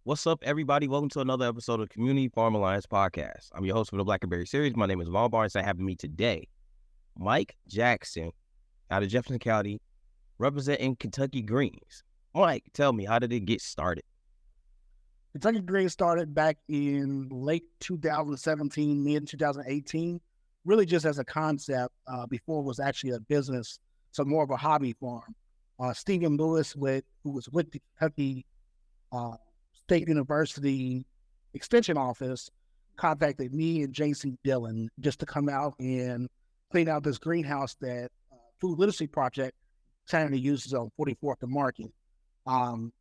What's up, everybody? Welcome to another episode of Community Farm Alliance Podcast. I'm your host for the Black and Berry series. My name is Vaughn Barnes. I have with me today Mike Jackson out of Jefferson County, representing Kentucky Greens. Mike, tell me, how did it get started? Kentucky Green started back in late 2017, mid 2018, really just as a concept before it was actually a business, so more of a hobby farm. Stephen Lewis, who was with the Kentucky State University Extension Office, contacted me and JC Dillon just to come out and clean out this greenhouse that Food Literacy Project Sanity uses on 44th and Market.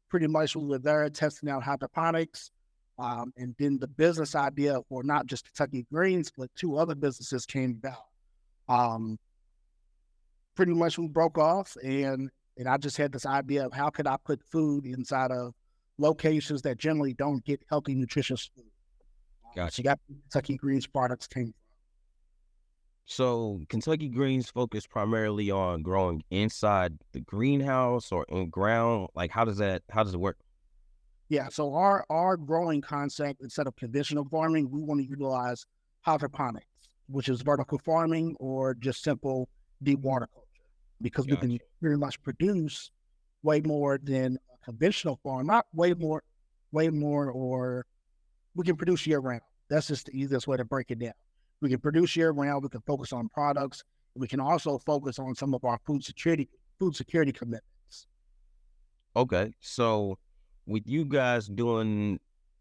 Pretty much we were there testing out hydroponics, and then the business idea for not just Kentucky Greens, but two other businesses came about. Pretty much we broke off, and I just had this idea of how could I put food inside of locations that generally don't get healthy, nutritious food. Gotcha. So that's where Kentucky Greens products came from. So Kentucky Greens focus primarily on growing inside the greenhouse or in ground. Like, how does it work? Yeah, so our growing concept, instead of conventional farming, we want to utilize hydroponics, which is vertical farming or just simple deep water culture, because we can pretty much produce way more than a conventional farm. Not way more, or we can produce year round. That's just the easiest way to break it down. We can produce year round. We can focus on products. We can also focus on some of our food security commitments. Okay, so with you guys doing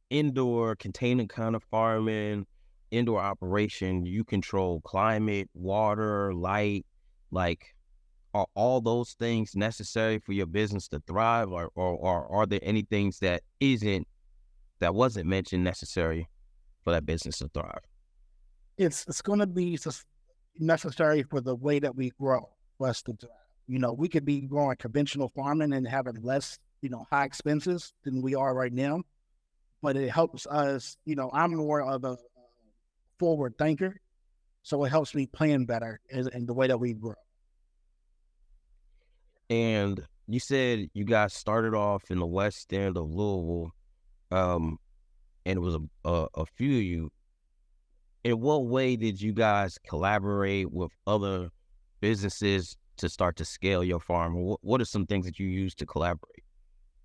indoor container kind of farming, indoor operation, you control climate, water, light. Like, are all those things necessary for your business to thrive, or are there any things that wasn't mentioned necessary for that business to thrive? It's going to be necessary for the way that we grow for us to thrive. We could be growing conventional farming and having less, high expenses than we are right now, but it helps us. I'm more of a forward thinker, so it helps me plan better in the way that we grow. And you said you guys started off in the West End of Louisville, and it was a few of you. In what way did you guys collaborate with other businesses to start to scale your farm? What are some things that you use to collaborate?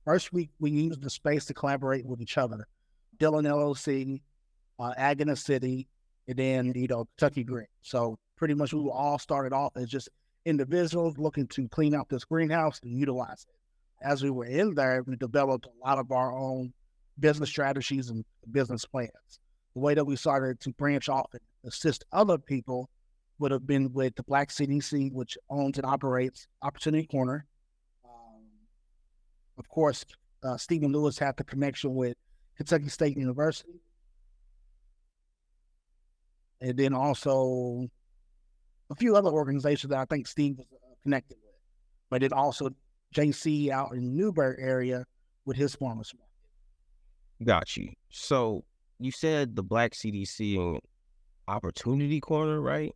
First, we used the space to collaborate with each other. Dillon LLC, Ag in the City, and then, Kentucky Green. So pretty much we all started off as just individuals looking to clean out this greenhouse and utilize it. As we were in there, we developed a lot of our own business strategies and business plans. The way that we started to branch off and assist other people would have been with the Black CDC, which owns and operates Opportunity Corner. Of course, Stephen Lewis had the connection with Kentucky State University. And then also a few other organizations that I think Steve was connected with. But then also JC out in the Newburgh area with his farmers market. Got you. So you said the Black CDC and Opportunity Corner, right?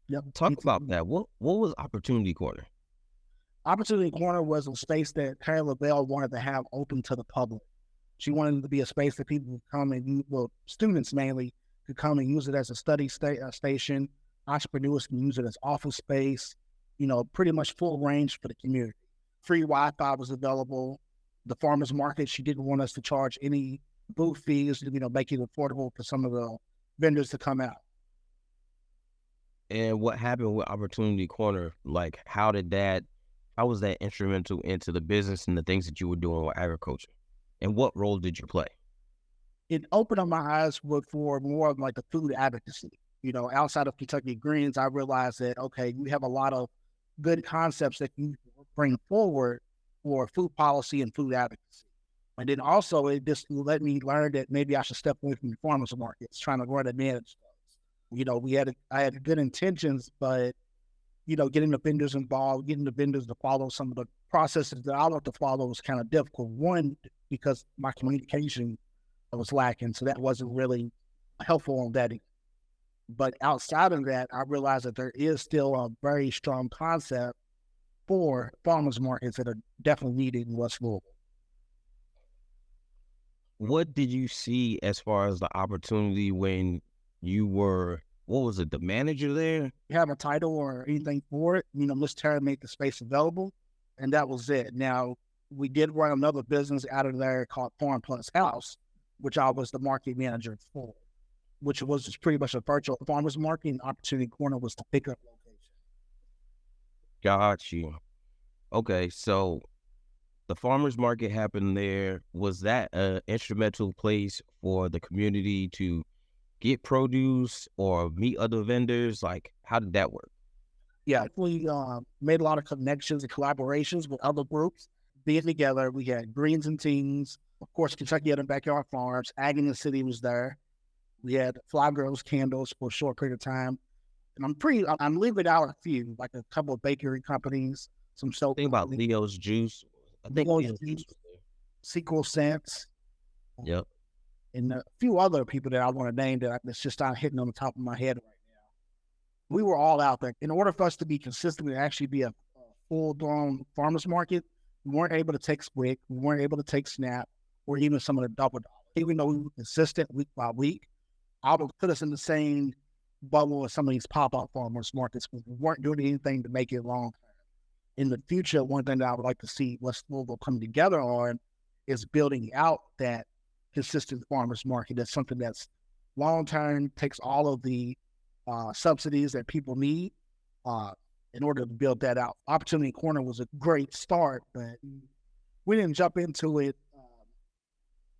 Yep. Talk about that. What was Opportunity Corner? Opportunity Corner was a space that Perry LaBelle wanted to have open to the public. She wanted it to be a space that people could come and students mainly could come and use it as a study station. Entrepreneurs can use it as office space, pretty much full range for the community. Free Wi-Fi was available. The farmers market, she didn't want us to charge any booth fees, make it affordable for some of the vendors to come out. And what happened with Opportunity Corner? Like, how was that instrumental into the business and the things that you were doing with agriculture? And what role did you play? It opened up my eyes for more of like the food advocacy. Outside of Kentucky Greens, I realized that, okay, we have a lot of good concepts that you bring forward for food policy and food advocacy. And then also it just let me learn that maybe I should step away from the farmers markets, trying to run and manage those. I had good intentions, but, getting the vendors involved, getting the vendors to follow some of the processes that I like to follow was kind of difficult. One, because my communication was lacking, so that wasn't really helpful on that end. But outside of that, I realized that there is still a very strong concept for farmers markets that are definitely needed in West Louisville. what did you see as far as the opportunity when you were, what was it, the manager there? Have a title or anything for it. Miss Terra made the space available, and that was it. Now, we did run another business out of there called Farm Plus House, which I was the market manager for, which was just pretty much a virtual farmers market. And Opportunity Corner was the pickup location. Got you. Okay, so the farmers market happened there. Was that an instrumental place for the community to get produce or meet other vendors? Like, how did that work? Yeah, we made a lot of connections and collaborations with other groups being together. We had Greens and Teens, of course, Kentucky Other Backyard Farms, Ag in the City was there. We had Fly Girls Candles for a short period of time. And I'm leaving out a few, like a couple of bakery companies, some soap Think about companies, Leo's Juice. I think Leo's Leo's Juice, Juice was Sequel Scents, there. Yep. and a few other people that I want to name that's just not hitting on the top of my head right now. We were all out there. In order for us to be consistent and actually be a full-blown farmers market, we weren't able to take Squick, we weren't able to take Snap, or even some of the double dollars. Even though we were consistent week by week, I would put us in the same bubble as some of these pop-up farmers markets because we weren't doing anything to make it long term. In the future, one thing that I would like to see West Louisville come together on is building out that consistent farmers market. That's something that's long term, takes all of the subsidies that people need in order to build that out. Opportunity Corner was a great start, but we didn't jump into it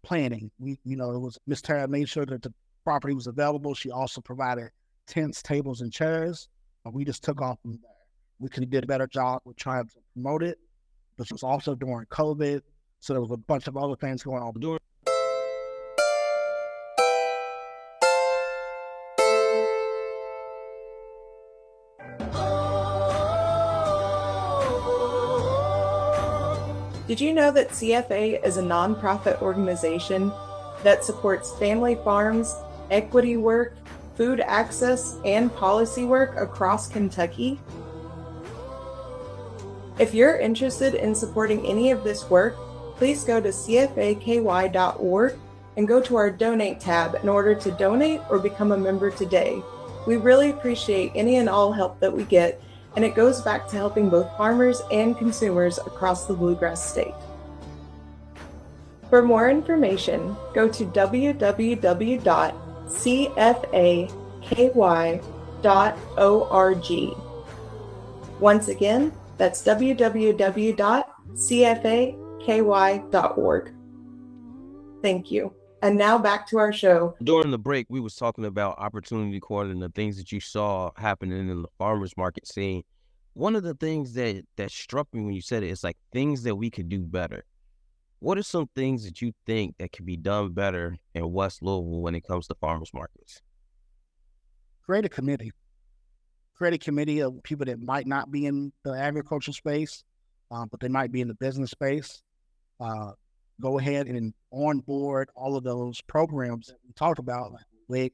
planning. It was Miss Tara made sure that the property was available. She also provided tents, tables, and chairs. We just took off from there. We could have did a better job with trying to promote it, but it was also during COVID, so there was a bunch of other things going on. Did you know that CFA is a nonprofit organization that supports family farms, equity work, food access, and policy work across Kentucky? If you're interested in supporting any of this work, please go to cfaky.org and go to our Donate tab in order to donate or become a member today. We really appreciate any and all help that we get, and it goes back to helping both farmers and consumers across the Bluegrass State. For more information, go to www.cfaky.org. Once again, that's www.cfaky.org. Thank you. And now back to our show. During the break, we was talking about Opportunity Corner and the things that you saw happening in the farmers market scene. One of the things that struck me when you said it is like things that we could do better. What are some things that you think that can be done better in West Louisville when it comes to farmers markets? Create a committee. Create a committee of people that might not be in the agricultural space, but they might be in the business space. Go ahead and onboard all of those programs that we talked about, like WIC,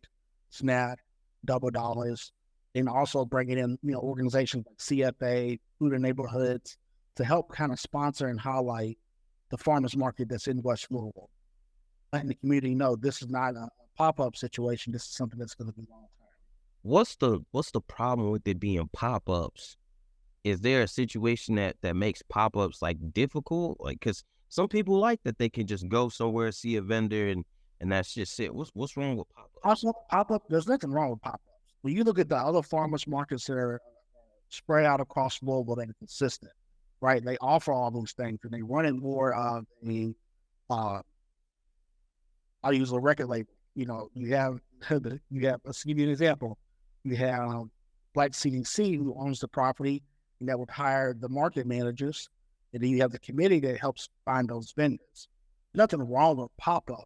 SNAP, Double Dollars, and also bringing in, organizations like CFA, Food and Neighborhoods, to help kind of sponsor and highlight the farmers market that's in West Louisville. Letting the community know this is not a pop-up situation. This is something that's going to be long term. What's the problem with it being pop-ups? Is there a situation that makes pop-ups like difficult? Like, because some people like that they can just go somewhere, see a vendor, and that's just it. What's wrong with pop-ups? Also, pop-up, there's nothing wrong with pop-ups. When you look at the other farmers markets that are spread out across Louisville, they're consistent, right? They offer all those things, and they run it more of I'll use a record label. You have, let's give you an example. You have Black CDC, who owns the property, and that would hire the market managers. And then you have the committee that helps find those vendors. Nothing wrong with pop-ups.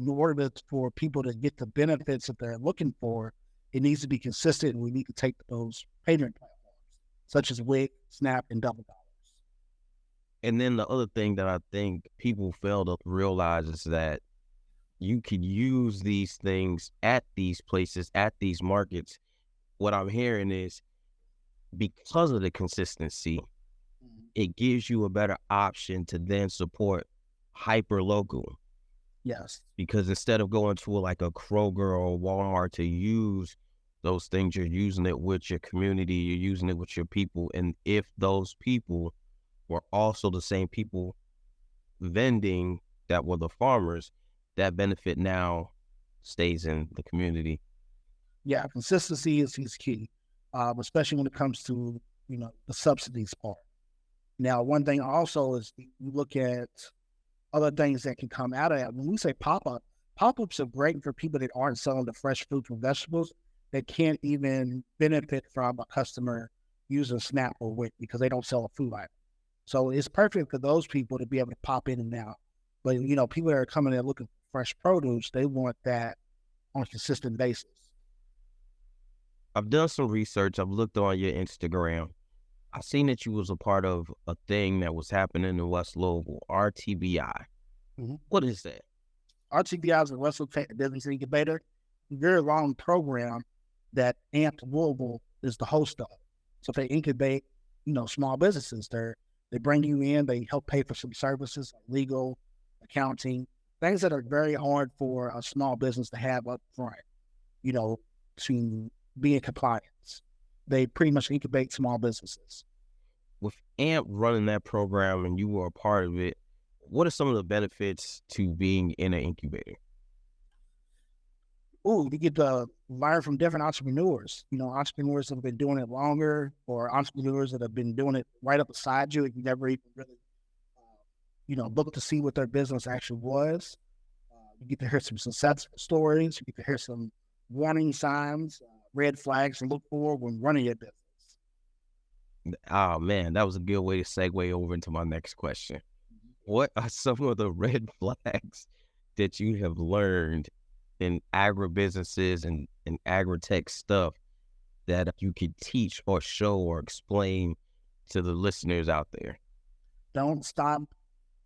In order for people to get the benefits that they're looking for, it needs to be consistent, and we need to take those payment platforms, such as WIC, SNAP, and Double Dollars. And then the other thing that I think people fail to realize is that you could use these things at these places, at these markets. What I'm hearing is because of the consistency, it gives you a better option to then support hyper local. Yes. Because instead of going to like a Kroger or Walmart to use those things, you're using it with your community, you're using it with your people. And if those people were also the same people vending that were the farmers, that benefit now stays in the community. Yeah, consistency is key, especially when it comes to, the subsidies part. Now, one thing also is you look at other things that can come out of that. When we say pop-ups are great for people that aren't selling the fresh fruits and vegetables that can't even benefit from a customer using SNAP or WIC because they don't sell a food item. So it's perfect for those people to be able to pop in and out. But, people that are coming in looking for fresh produce, they want that on a consistent basis. I've done some research. I've looked on your Instagram. I seen that you was a part of a thing that was happening in West Louisville, RTBI. Mm-hmm. What is that? RTBI is a Russell Business Incubator, a very long program that AMP Louisville is the host of. So they incubate, small businesses. They bring you in, they help pay for some services, like legal, accounting, things that are very hard for a small business to have up front, to be in compliance. They pretty much incubate small businesses. With AMP running that program and you were a part of it, what are some of the benefits to being in an incubator? You get to learn from different entrepreneurs. Entrepreneurs that have been doing it longer, or entrepreneurs that have been doing it right up beside you, and you never even really, look to see what their business actually was. You get to hear some successful stories. You get to hear some warning signs, red flags to look for when running your business. Oh man, that was a good way to segue over into my next question. What are some of the red flags that you have learned in agribusinesses and agri-tech stuff that you could teach or show or explain to the listeners out there? Don't stop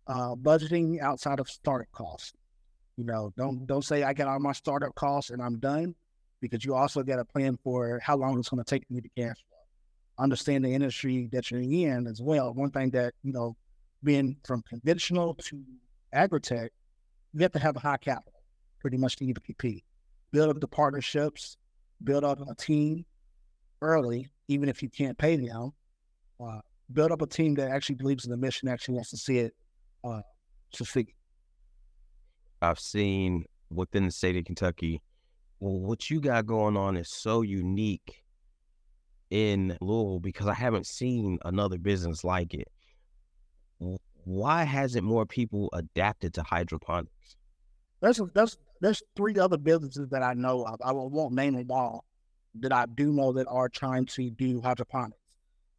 budgeting outside of startup costs. Don't say I got all my startup costs and I'm done, because you also got to plan for how long it's going to take you to cash flow. Understand the industry that you're in as well. One thing that, being from conventional to agri-tech, you have to have a high capital, pretty much to even compete. Build up the partnerships, build up a team early, even if you can't pay them. Build up a team that actually believes in the mission, actually wants to see it succeed. I've seen within the state of Kentucky, what you got going on is so unique in Louisville because I haven't seen another business like it. Why hasn't more people adapted to hydroponics? There's 3 other businesses that I know of. I won't name them all, that I do know that are trying to do hydroponics.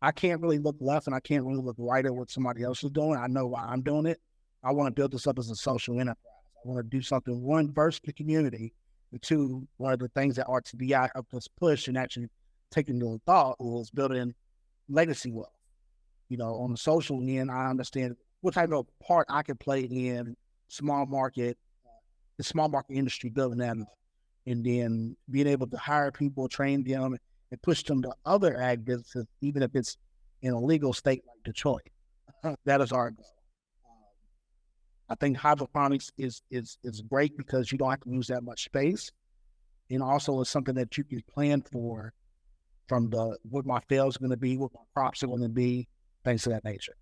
I can't really look left and I can't really look right at what somebody else is doing. I know why I'm doing it. I want to build this up as a social enterprise. I want to do something, one, first, the community, and 2, one of the things that RTBI helped us push and actually take into thought was building legacy wealth. On the social end, I understand what type of part I can play in the small market industry, building that up, and then being able to hire people, train them, and push them to other ag businesses, even if it's in a legal state like Detroit. That is our goal. I think hydroponics is great because you don't have to use that much space, and also it's something that you can plan for from what my fields are going to be, what my crops are going to be, things of that nature.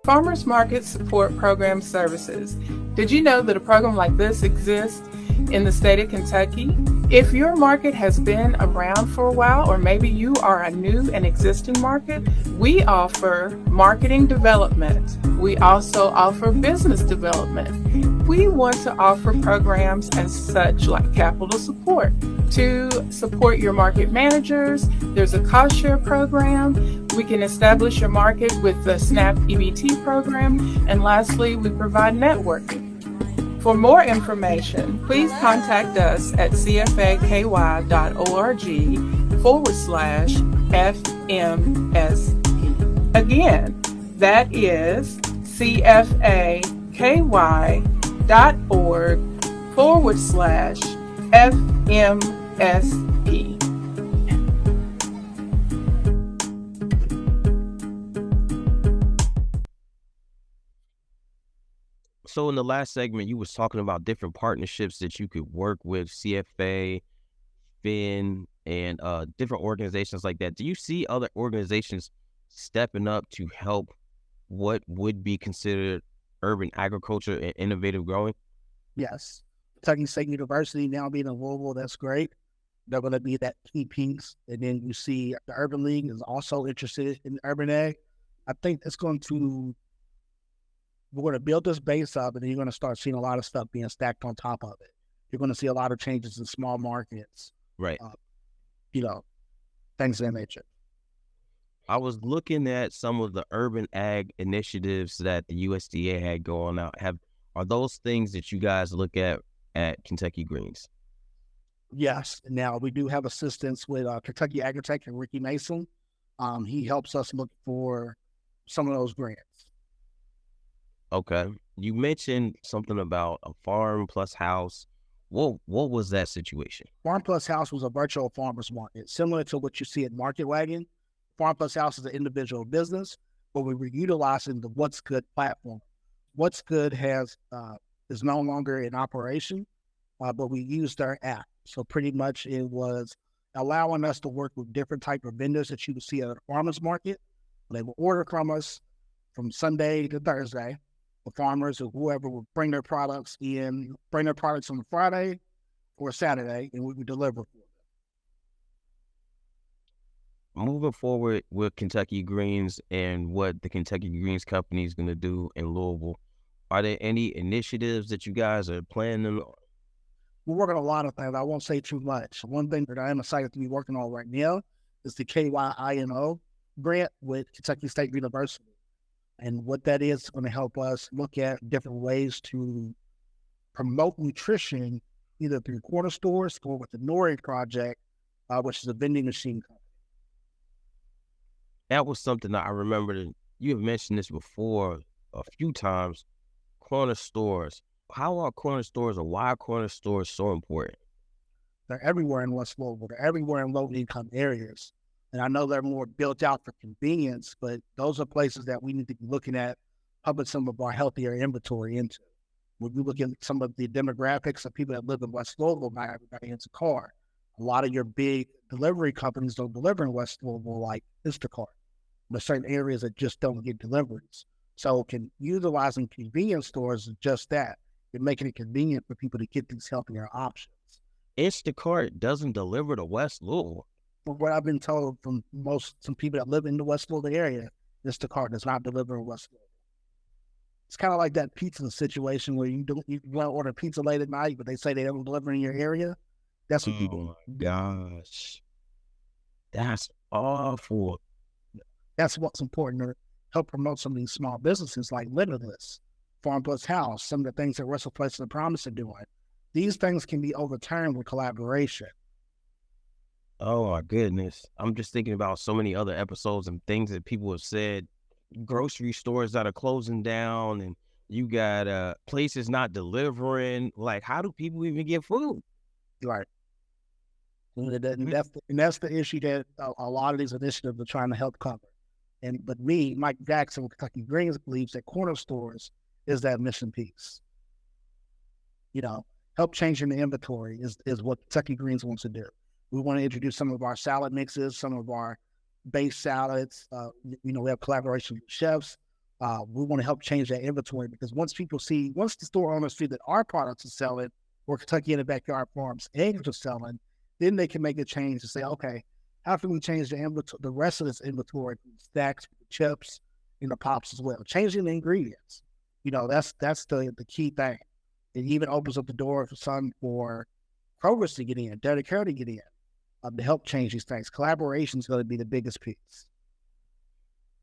Farmers Market Support Program Services. Did you know that a program like this exists in the state of Kentucky? If your market has been around for a while, or maybe you are a new and existing market, we offer marketing development. We also offer business development. We want to offer programs as such like capital support to support your market managers. There's a cost share program. We can establish your market with the SNAP EBT program. And lastly, we provide networking. For more information, please contact us at cfaky.org/FMSP. Again, that is cfaky.org/FMSP. So in the last segment, you was talking about different partnerships that you could work with, CFA, FIN, and different organizations like that. Do you see other organizations stepping up to help what would be considered urban agriculture and innovative growing? Yes. Kentucky State University now being in Louisville, that's great. They're going to be that key piece. And then you see the Urban League is also interested in urban ag. I think we're going to build this base up, and then you're going to start seeing a lot of stuff being stacked on top of it. You're going to see a lot of changes in small markets, Right. Things of that nature. I was looking at some of the urban ag initiatives that the USDA had going out. Are those things that you guys look at Kentucky Greens? Yes. Now, we do have assistance with Kentucky Agritech and Ricky Mason. He helps us look for some of those grants. Okay. You mentioned something about a farm plus house. What was that situation? Farm Plus House was a virtual farmers market, similar to what you see at Market Wagon. Farm Plus House is an individual business, but we were utilizing the What's Good platform. What's Good is no longer in operation, but we used our app. So pretty much it was allowing us to work with different type of vendors that you would see at a farmer's market. They would order from us from Sunday to Thursday. The farmers or whoever would bring their products on Friday or Saturday, and we would deliver for them. Moving forward with Kentucky Greens and what the Kentucky Greens Company is going to do in Louisville, are there any initiatives that you guys are planning on? We're working on a lot of things. I won't say too much. One thing that I am excited to be working on right now is the KYINO grant with Kentucky State University. And what that is going to help us look at different ways to promote nutrition, either through corner stores or with the Nori Project, which is a vending machine company. That was something that I remember that you have mentioned this before a few times. Corner stores. How are corner stores, or why are corner stores so important? They're everywhere in West Louisville. They're everywhere in low-income areas. And I know they're more built out for convenience, but those are places that we need to be looking at, pumping some of our healthier inventory into. When we look at some of the demographics of people that live in West Louisville, not everybody has a car. A lot of your big delivery companies don't deliver in West Louisville like Instacart. There's certain areas that just don't get deliveries. So utilizing convenience stores is just that. You're making it convenient for people to get these healthier options. Instacart doesn't deliver to West Louisville. From what I've been told from some people that live in the West Louisville area, Instacart does not deliver in West Louisville. It's kind of like that pizza situation where you want to order pizza late at night, but they say they don't deliver in your area. That's what you do. Oh my gosh. That's awful. That's what's important to help promote some of these small businesses like Limitless, Farm Plus House, some of the things that Russell Place and the Promise are doing. These things can be overturned with collaboration. Oh my goodness. I'm just thinking about so many other episodes and things that people have said. Grocery stores that are closing down, and you got places not delivering. Like, how do people even get food? Right. And that's the issue that a lot of these initiatives are trying to help cover. But Mike Jackson with Kentucky Greens believes that corner stores is that missing piece. Help changing the inventory is what Kentucky Greens wants to do. We want to introduce some of our salad mixes, some of our base salads. We have collaboration with chefs. We want to help change that inventory because once the store owners see that our products are selling, or Kentucky in the Backyard Farms eggs are selling, then they can make a change and say, okay, how can we change the rest of this inventory, stacks, chips, pops as well? Changing the ingredients. That's the key thing. It even opens up the door for Kroger's to get in, Dairy Care to get in, to help change these things. Collaboration is going to be the biggest piece.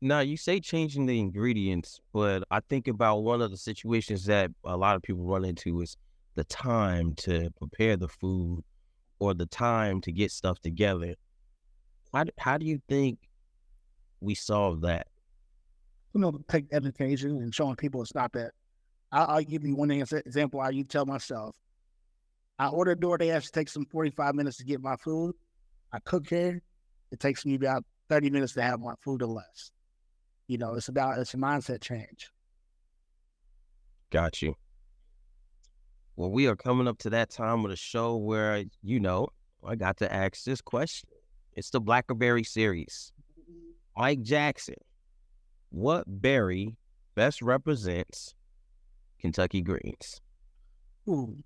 Now, you say changing the ingredients, but I think about one of the situations that a lot of people run into is the time to prepare the food or the time to get stuff together. How do you think we solve that? Take education and showing people it's not that. I'll give you one example. I tell myself, I order DoorDash, it takes them 45 minutes to get my food. I cook here, it takes me about 30 minutes to have my food or less. It's a mindset change. Got you. Well, we are coming up to that time of the show where, I got to ask this question. It's the Blackberry series. Mike Jackson, what berry best represents Kentucky greens? Ooh.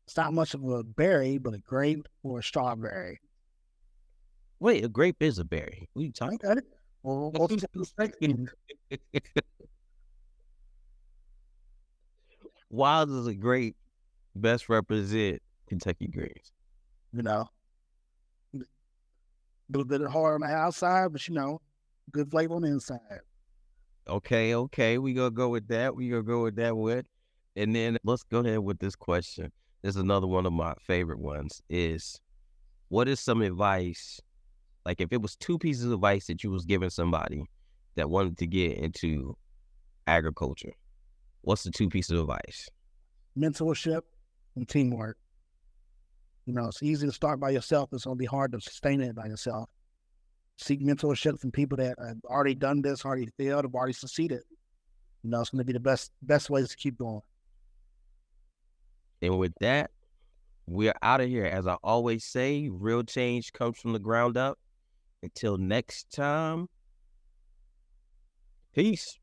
It's not much of a berry, but a grape or a strawberry. Wait, a grape is a berry. What are you talking Okay. Well, Why does a grape best represent Kentucky greens? a little bit hard on the outside, but good flavor on the inside. Okay. We gonna go with that. And then let's go ahead with this question. This is another one of my favorite ones. Is what is some advice? Like if it was 2 pieces of advice that you was giving somebody that wanted to get into agriculture, what's the 2 pieces of advice? Mentorship and teamwork. It's easy to start by yourself. It's going to be hard to sustain it by yourself. Seek mentorship from people that have already done this, already failed, have already succeeded. It's going to be the best ways to keep going. And with that, we're out of here. As I always say, real change comes from the ground up. Until next time, peace.